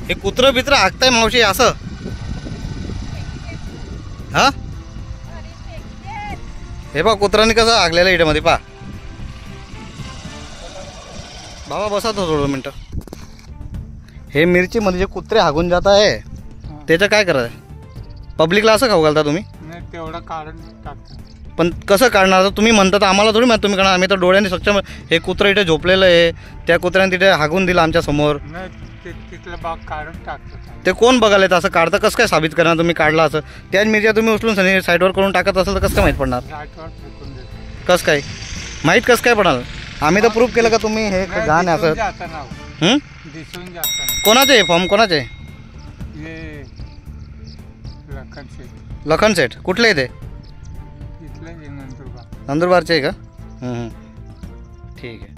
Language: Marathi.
हे कुत्रं बित्र हाकताय मावशी असं? हा, हे बा कुत्रांनी कसं हागलेलं इटेमध्ये पा. बाबा बसा तो थोडं मिनटं. हे मिरचीमध्ये जे कुत्रे हागून जात आहे त्याचं काय करायचं? पब्लिकला असं खाऊ घालता तुम्ही? नाही तेवढं काढून टाकतो. पण कसं काढणार? तुम्ही म्हणता तर आम्हाला थोडी माहिती तुम्ही करणार. आम्ही तर डोळ्यांनी सक्षम. हे कुत्रं इथे झोपलेलं आहे, त्या कुत्र्याने तिथे हागून दिलं आमच्या समोर. नाही तिथलं बाग काढून टाकतो. ते कोण बघायला येतं? असं काढतं कसं काय साबित करणार तुम्ही काढला असं? त्याच मिरच्या तुम्ही उचलून साईडवर करून टाकत असेल तर कसं काय माहीत पडणार? साईडवर फेकून देतो. कसं काय माहीत कसं काय पडणार? आम्ही तर प्रूफ केलं का तुम्ही हे घाण आहे असं? दिसून जाताना. कोणाचे आहे फॉर्म? कोणाचे? हे लखन सेठ कुठले आहे ते? इथलं नंदुरबार. नंदुरबारचे आहे का? ठीक आहे.